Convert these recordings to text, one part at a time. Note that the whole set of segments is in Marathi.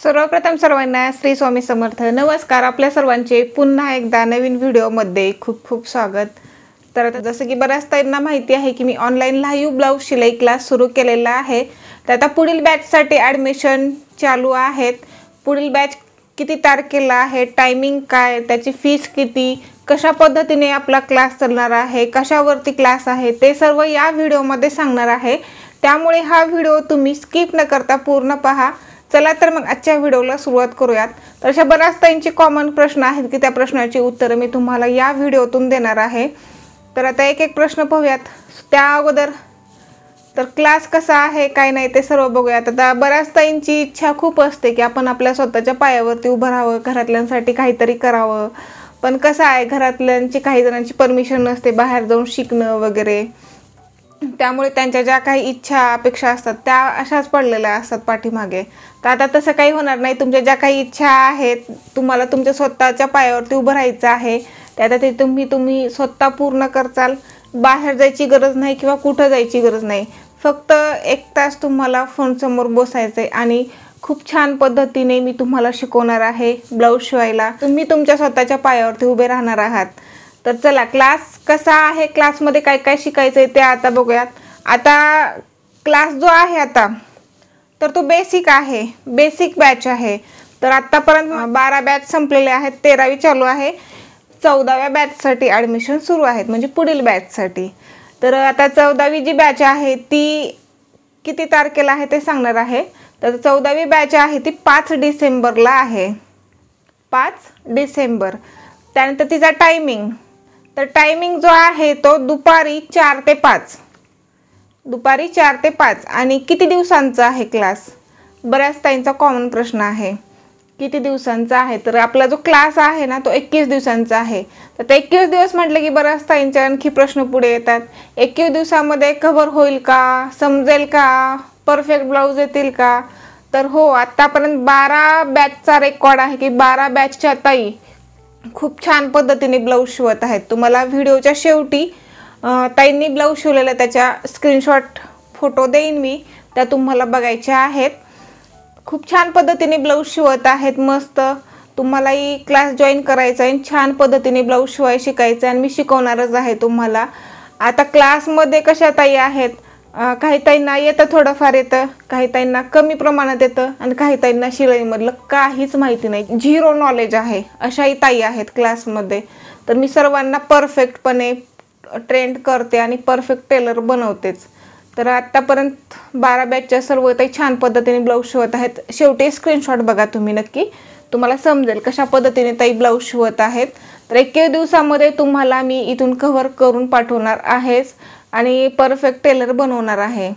सर्वप्रथम सर्वांना श्री स्वामी समर्थ नमस्कार। आपल्या सर्वांचे पुन्हा एकदा नवीन व्हिडिओमध्ये खूप खूप स्वागत। तर जसं की बऱ्याच ताईंना माहिती आहे की मी ऑनलाईन लाईव्ह ब्लाऊज शिलाई क्लास सुरू केलेला आहे। तर आता पुढील बॅचसाठी ॲडमिशन चालू आहेत। पुढील बॅच किती तारखेला आहे, टायमिंग काय, त्याची फीस किती, कशा पद्धतीने आपला क्लास चालणार आहे, कशावरती क्लास आहे, ते सर्व या व्हिडिओमध्ये सांगणार आहे। त्यामुळे हा व्हिडिओ तुम्ही स्किप न करता पूर्ण पहा। चला तर मग आजच्या व्हिडिओला सुरुवात करूयात। तर अशा बऱ्याच ताईंचे कॉमन प्रश्न आहेत की त्या प्रश्नाची उत्तरे मी तुम्हाला या व्हिडिओतून देणार आहे। तर आता एक एक प्रश्न पाहूयात। त्या अगोदर तर क्लास कसा आहे काय नाही ते सर्व बघूयात। आता बऱ्याच ताईंची इच्छा खूप असते की आपण आपल्या स्वतःच्या पायावरती उभं राहावं, घरातल्यांसाठी काहीतरी करावं। पण कसं आहे, घरातल्यांची काही जणांची परमिशन नसते बाहेर जाऊन शिकणं वगैरे। त्यामुळे त्यांच्या ज्या काही इच्छा अपेक्षा असतात त्या अशाच पडलेल्या असतात पाठीमागे। तर आता तसं काही होणार नाही। तुमच्या ज्या काही इच्छा आहेत, तुम्हाला तुमच्या स्वतःच्या पायावरती उभं राहायचं आहे, त्यात ते तुम्ही स्वतः पूर्ण करचाल। बाहेर जायची गरज नाही किंवा कुठं जायची गरज नाही। फक्त 1 तास तुम्हाला फोनसमोर बसायचं आहे आणि खूप छान पद्धतीने मी तुम्हाला शिकवणार आहे ब्लाऊज शिवायला। तुम्ही तुमच्या स्वतःच्या पायावरती उभे राहणार आहात। तर चला, क्लास कसा आहे, क्लासमध्ये काय काय शिकायचं आहे ते आता बघूयात। आता क्लास जो आहे आता तर तो बेसिक आहे, बेसिक बॅच आहे। तर आत्तापर्यंत 12 बॅच संपलेले आहेत, 13वी चालू आहे, 14व्या बॅचसाठी ॲडमिशन सुरू आहेत, म्हणजे पुढील बॅचसाठी। तर आता 14वी जी बॅच आहे ती किती तारखेला आहे ते सांगणार आहे। तर 14वी बॅच आहे ती 5 डिसेंबरला आहे, 5 डिसेंबर। त्यानंतर तिचा टायमिंग, तर टायमिंग जो आहे तो दुपारी 4 ते 5, दुपारी 4 ते 5। आणि किती दिवसांचा आहे क्लास, बऱ्याच ताईंचा कॉमन प्रश्न आहे किती दिवसांचा आहे। तर आपला जो क्लास आहे ना तो 21 दिवसांचा आहे। तर ते 21 दिवस म्हटलं की बऱ्याच ताईंचे आणखी प्रश्न पुढे येतात। 21 दिवसामध्ये कव्हर होईल का, समजेल का, परफेक्ट ब्लाऊज येतील का। तर हो, आत्तापर्यंत 12 बॅचचा रेकॉर्ड आहे की 12 बॅचच्या ताई खूप छान पद्धतीने ब्लाऊज शिवत आहेत। तुम्हाला व्हिडिओच्या शेवटी ताईंनी ब्लाऊज शिवलेला त्याच्या स्क्रीनशॉट फोटो देईन मी, त्या तुम्हाला बघायच्या आहेत। खूप छान पद्धतीने ब्लाऊज शिवत आहेत, मस्त। तुम्हालाही क्लास जॉईन करायचा आहे, छान पद्धतीने ब्लाऊज शिवाय शिकायचं आहे आणि मी शिकवणारच आहे तुम्हाला। आता क्लासमध्ये कशा ताई आहेत, काही ताईंना येतं, थोडंफार येतं, काही ताईंना कमी प्रमाणात येतं आणि काही ताईंना शिलाईमधलं काहीच माहिती नाही, 0 नॉलेज आहे, अशाही ताई आहेत क्लासमध्ये। तर मी सर्वांना परफेक्टपणे ट्रेंड करते आणि परफेक्ट टेलर बनवतेच। तर आत्तापर्यंत 12 बॅचच्या सर्व ताई छान पद्धतीने ब्लाऊज शिवत आहेत। शेवटी स्क्रीनशॉट बघा तुम्ही, नक्की तुम्हाला समजेल कशा पद्धतीने ताई ब्लाऊज शिवत आहेत। तर 21 दिवसामध्ये तुम्हाला मी इथून कव्हर करून पाठवणार आहेच आणि परफेक्ट टेलर बनवणार आहे।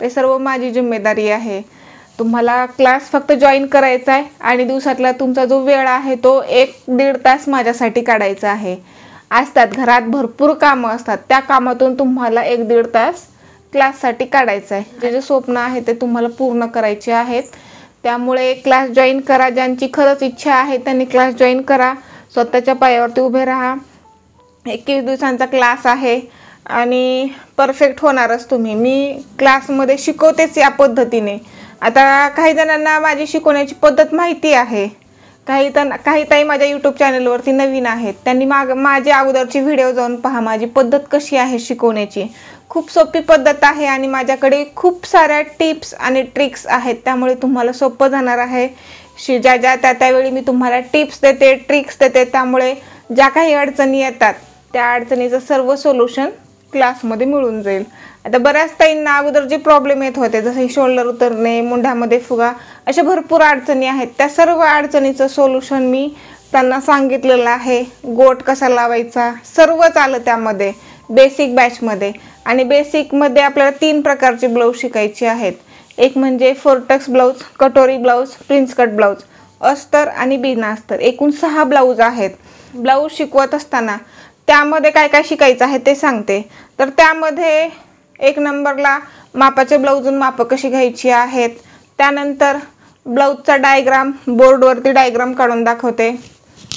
ते सर्व माझी जिम्मेदारी आहे। तुम्हाला क्लास फक्त जॉईन करायचा आहे आणि दिवसातला तुमचा जो वेळ आहे तो 1-1.5 तास माझ्यासाठी काढायचा आहे। असतात घरात भरपूर कामं असतात, त्या कामातून तुम्हाला 1-1.5 तास क्लाससाठी काढायचं आहे। जे स्वप्न आहे ते तुम्हाला पूर्ण करायचे आहेत। त्यामुळे क्लास जॉईन करा। ज्यांची खरंच इच्छा आहे त्यांनी क्लास जॉईन करा, स्वतःच्या पायावरती उभे राहा। 21 दिवसांचा क्लास आहे आणि परफेक्ट होणारच तुम्ही। मी क्लासमध्ये शिकवतेच या पद्धतीने। आता काही जणांना माझी शिकवण्याची पद्धत माहिती आहे, काही ताई माझ्या यूट्यूब चॅनलवरती नवीन आहेत, त्यांनी माझे अगोदरची व्हिडिओ जाऊन पहा, माझी पद्धत कशी आहे शिकवण्याची। खूप सोपी पद्धत आहे आणि माझ्याकडे खूप साऱ्या टिप्स आणि ट्रिक्स आहेत, त्यामुळे तुम्हाला सोपं जाणार आहे। ज्या त्यावेळी मी तुम्हाला टिप्स देते, ट्रिक्स देते, त्यामुळे ज्या काही अडचणी येतात त्या अडचणीचं सर्व सोल्युशन क्लासमध्ये मिळून जाईल। आता बऱ्याच ताईंना अगोदर जे प्रॉब्लेम येत होते, जसे शोल्डर उतरणे, मुंढ्यामध्ये फुगा, अशा भरपूर अडचणी आहेत, त्या सर्व अडचणीचं सोल्युशन मी त्यांना सांगितलेलं आहे। गोट कसा लावायचा सर्वच आलं त्यामध्ये बेसिक बॅचमध्ये। आणि बेसिकमध्ये आपल्याला 3 प्रकारचे ब्लाऊज शिकायचे आहेत। एक म्हणजे फोरटक्स ब्लाऊज, कटोरी ब्लाऊज, प्रिन्स कट ब्लाऊज, अस्तर आणि बिना अस्तर, एकूण 6 ब्लाऊज आहेत। ब्लाऊज शिकवत असताना त्यामध्ये काय काय शिकायचं आहे ते सांगते। तर त्यामध्ये 1 नंबरला मापाचे ब्लाऊजून मापं कशी घ्यायची आहेत, त्यानंतर ब्लाऊजचा डायग्राम, बोर्डवरती डायग्राम काढून दाखवते।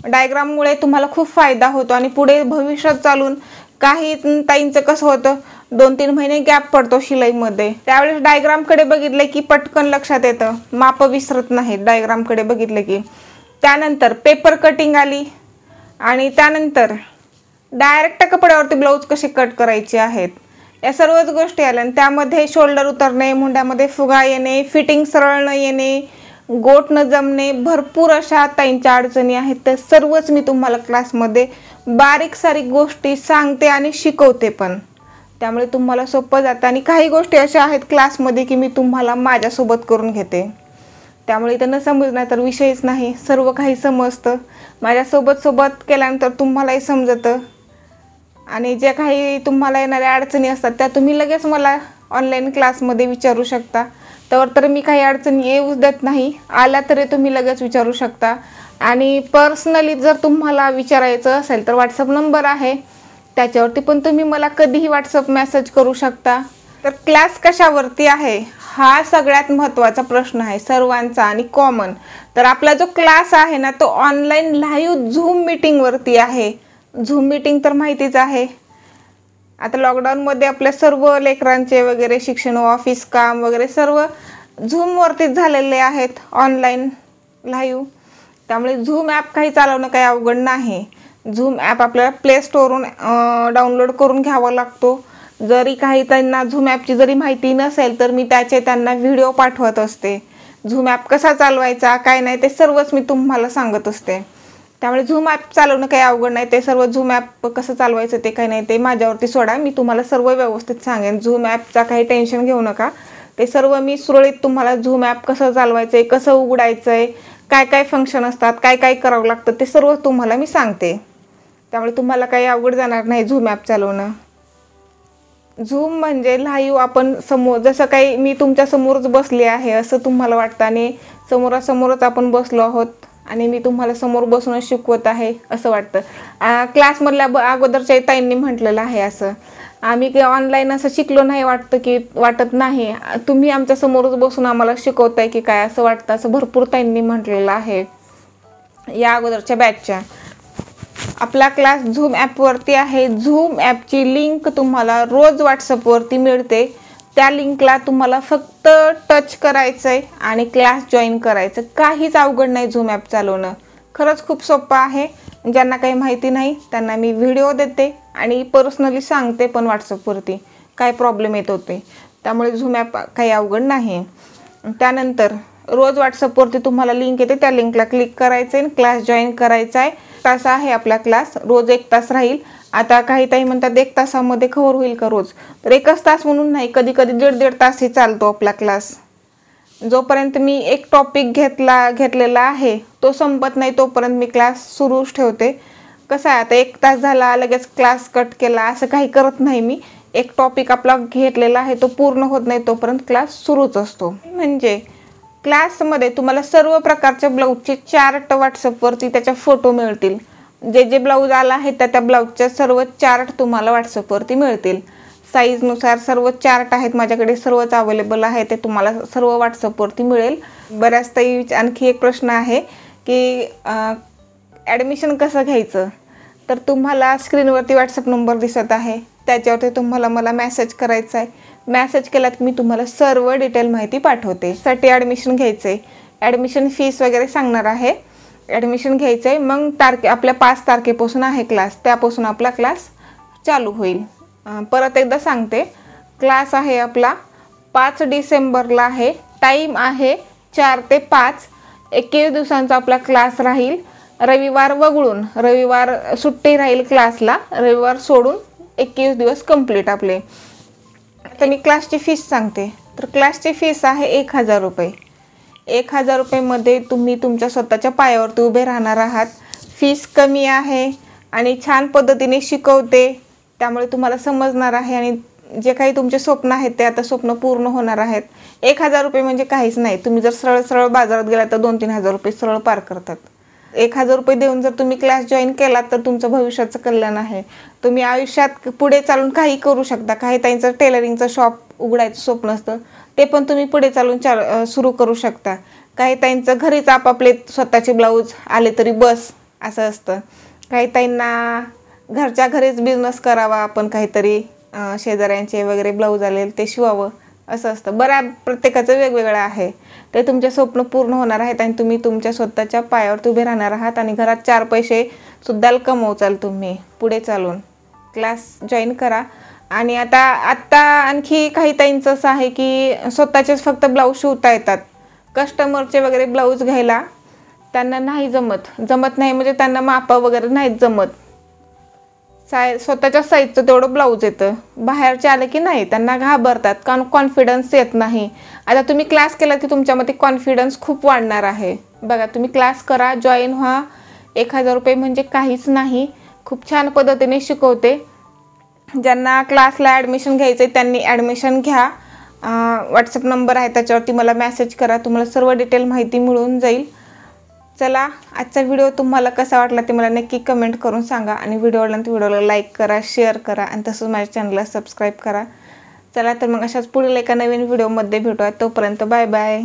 डायग्राममुळे तुम्हाला खूप फायदा होतो आणि पुढे भविष्यात चालून काही ताईंचं कसं होतं, 2-3 महिने गॅप पडतो शिलाईमध्ये, त्यावेळेस डायग्रामकडे बघितले की पटकन लक्षात येतं, माप विसरत नाही डायग्रामकडे बघितले की. त्यानंतर पेपर कटिंग आली आणि त्यानंतर डायरेक्ट कपड्यावरती ब्लाऊज कसे कट करायचे आहेत या सर्वच गोष्टी आल्या. आणि त्यामध्ये शोल्डर उतरणे, मुंड्यामध्ये फुगा येणे, फिटिंग सरळ न येणे, गोट न जमणे, भरपूर अशा ताईंच्या अडचणी आहेत. तर सर्वच मी तुम्हाला क्लासमध्ये बारीक सारीक गोष्टी सांगते आणि शिकवते पण, त्यामुळे तुम्हाला सोपं जातं. आणि काही गोष्टी अशा आहेत क्लासमध्ये की मी तुम्हाला माझ्यासोबत करून घेते, त्यामुळे इथं न समजणार तर विषयच नाही, सर्व काही समजतं. माझ्यासोबत केल्यानंतर तुम्हालाही समजतं. आणि जे काही तुम्हाला येणाऱ्या अडचणी असतात त्या तुम्ही लगेच मला ऑनलाईन क्लासमध्ये विचारू शकता. तर मी काही अडचणी येऊच देत नाही, आल्या तरी तुम्ही लगेच विचारू शकता. आणि पर्सनली जर तुम्हाला विचारायचं असेल तर व्हॉट्सअप नंबर आहे, त्याच्यावरती पण तुम्ही मला कधीही व्हॉट्सअप मेसेज करू शकता. तर क्लास कशावरती आहे हा सगळ्यात महत्त्वाचा प्रश्न आहे सर्वांचा आणि कॉमन. तर आपला जो क्लास आहे ना तो ऑनलाईन लाईव्ह झूम मीटिंगवरती आहे. झूम मीटिंग तर माहितीच आहे, आता लॉकडाऊनमध्ये आपल्या सर्व लेकरांचे वगैरे शिक्षण, ऑफिस काम वगैरे सर्व झूमवरतीच झालेले आहेत ऑनलाईन लाईव्ह. त्यामुळे झूम ॲप काही चालवणं काही अवघड नाही. झूम ॲप आपल्याला प्ले स्टोरवरून डाउनलोड करून घ्यावा लागतो. जरी काही त्यांना झूम ॲपची जरी माहिती नसेल तर मी त्यांना व्हिडिओ पाठवत असते. झूम ॲप कसा चालवायचा काय नाही ते सर्वच मी तुम्हाला सांगत असते. त्यामुळे झूम ॲप चालवणं काही अवघड नाही, ते सर्व झूम ॲप कसं चालवायचं ते काही नाही, ते माझ्यावरती सोडा, मी तुम्हाला सर्व व्यवस्थित सांगेन. झूम ॲपचा काही टेन्शन घेऊ नका, ते सर्व मी सुरळीत तुम्हाला झूम ॲप कसं चालवायचं आहे, कसं उघडायचं आहे, काय काय फंक्शन असतात, काय काय करावं लागतं ते सर्व तुम्हाला मी सांगते. त्यामुळे तुम्हाला काही अवघड जाणार नाही झूम ॲप चालवणं. झूम म्हणजे लाईव्ह आपण समोर, जसं काही मी तुमच्या समोरच बसले आहे असं तुम्हाला वाटतं आणि समोरासमोरच आपण बसलो आहोत आणि मी तुम्हाला समोर बसूनच शिकवत आहे असं वाटतं. क्लासमधल्या अगोदरच्या ताईंनी म्हटलेलं आहे असं, आम्ही ऑनलाईन असं शिकलो नाही वाटत नाही, तुम्ही आमच्या समोरच बसून आम्हाला शिकवताय की काय असं वाटतं, असं भरपूर ताईंनी म्हटलेलं आहे या अगोदरच्या बॅचच्या. आपला क्लास झूम ॲपवरती आहे. झूम ॲपची लिंक तुम्हाला रोज व्हॉट्सअपवरती मिळते. त्या लिंकला तुम्हाला फक्त टच करायचं आहे आणि क्लास जॉईन करायचं. काहीच अवघड नाही झूम ॲप चालवणं, खरंच खूप सोपं आहे. ज्यांना काही माहिती नाही त्यांना मी व्हिडिओ देते आणि पर्सनली सांगते पण व्हॉट्सअपवरती काय प्रॉब्लेम येत होते. त्यामुळे झूम ॲप काही अवघड नाही. त्यानंतर रोज व्हॉट्सअपवरती तुम्हाला लिंक येते, त्या लिंकला क्लिक करायचं आहे, क्लास जॉईन करायचा आहे. तास आहे आपला क्लास, रोज 1 तास राहील. आता काही ताई म्हणतात 1 तासामध्ये कव्हर होईल का रोज, तर 1च तास म्हणून नाही, कधी कधी 1.5 तासही चालतो आपला क्लास. जोपर्यंत मी एक टॉपिक घेतलेला आहे तो संपत नाही तोपर्यंत मी क्लास सुरूच ठेवते. कसं आहे आता 1 तास झाला लगेच क्लास कट केला असं काही करत नाही मी. एक टॉपिक आपला घेतलेला आहे तो पूर्ण होत नाही तोपर्यंत क्लास सुरूच असतो. म्हणजे क्लासमध्ये तुम्हाला सर्व प्रकारच्या ब्लाऊजचे चार्ट व्हॉट्सअपवरती त्याच्या फोटो मिळतील. जे ब्लाऊज आला आहे त्या ब्लाऊजच्या सर्व चार्ट तुम्हाला व्हॉट्सअपवरती मिळतील. साईजनुसार सर्व चार्ट आहेत माझ्याकडे, सर्वच अवेलेबल आहे, ते तुम्हाला सर्व व्हॉट्सअपवरती मिळेल. बऱ्याच ताई आणखी एक प्रश्न आहे की ॲडमिशन कसं घ्यायचं, तर तुम्हाला स्क्रीनवरती व्हॉट्सअप नंबर दिसत आहे, त्याच्यावरती तुम्हाला मला मेसेज करायचा आहे. मेसेज केलात की मी तुम्हाला सर्व डिटेल माहिती पाठवते. साठी ॲडमिशन घ्यायचं आहे, ॲडमिशन फीस वगैरे सांगणार आहे. ॲडमिशन घ्यायचं आहे, मग आपल्या 5 तारखेपासून आहे क्लास, त्यापासून आपला क्लास चालू होईल. परत एकदा सांगते, क्लास आहे आपला 5 डिसेंबरला आहे. टाईम आहे 4 ते 5. 21 दिवसांचा आपला क्लास राहील. रविवार वगळून, रविवार सुट्टी राहील क्लासला, रविवार सोडून 21 दिवस कंप्लीट आपले. आता मी क्लासची फीस सांगते. तर क्लासची फीस आहे 1000 रुपये. 1000 रुपयेमध्ये तुम्ही तुमच्या स्वतःच्या पायावरती उभे राहणार आहात. फीस कमी आहे आणि छान पद्धतीने शिकवते, त्यामुळे तुम्हाला समजणार आहे आणि जे काही तुमचे स्वप्न आहेत ते आता स्वप्न पूर्ण होणार आहेत. 1000 रुपये म्हणजे काहीच नाही. तुम्ही जर सरळ बाजारात गेला तर 2-3 हजार रुपये सरळ पार करतात. 1000 रुपये देऊन जर तुम्ही क्लास जॉईन केलात तर तुमचं भविष्याचं कल्याण आहे. तुम्ही आयुष्यात पुढे चालून काही करू शकता. काही ताईंचं टेलरिंगचं शॉप उघडायचं स्वप्न असतं, ते पण तुम्ही पुढे चालून सुरू करू शकता. काही ताईंचं घरीच आपापले स्वतःचे ब्लाऊज आले तरी बस असं असतं. काही ताईंना घरच्या घरीच बिझनेस करावा आपण काहीतरी, शेजाऱ्यांचे वगैरे ब्लाऊज आलेले ते शिवावं असं असतं. प्रत्येकाचं वेगवेगळं आहे. ते तुमचे स्वप्न पूर्ण होणार आहेत आणि तुम्ही तुमच्या स्वतःच्या पायावर उभे राहणार आहात आणि घरात 4 पैसे सुद्धा कमवचाल तुम्ही पुढे चालून. क्लास जॉईन करा. आणि आत्ता आणखी काही ताईंचं असं आहे की स्वतःचेच फक्त ब्लाऊज शिवता येतात. कस्टमरचे वगैरे ब्लाऊज घ्यायला त्यांना नाही जमत नाही म्हणजे त्यांना मापं वगैरे नाहीत जमत. स्वतःच्या साईजचं तेवढं ब्लाऊज येतं. बाहेरचे आले की नाही त्यांना घाबरतात कारण कॉन्फिडन्स येत नाही. आता तुम्ही क्लास केला की तुमच्यामध्ये कॉन्फिडन्स खूप वाढणार आहे. बघा तुम्ही क्लास करा, जॉईन व्हा. 1000 रुपये म्हणजे काहीच नाही. खूप छान पद्धतीने शिकवते. ज्यांना क्लासला ॲडमिशन घ्यायचं आहे त्यांनी ॲडमिशन घ्या. व्हॉट्सअप नंबर आहे त्याच्यावरती मला मेसेज करा. तुम्हाला सर्व डिटेल माहिती मिळून जाईल. चला, आजचा व्हिडिओ तुम्हाला कसा वाटला ते मला नक्की कमेंट करून सांगा. आणि व्हिडिओला लाईक करा, शेअर करा आणि तसंच माझ्या चॅनलला सबस्क्राईब करा. चला तर मग अशाच पुढील एका नवीन व्हिडिओमध्ये भेटूया. तोपर्यंत बाय बाय.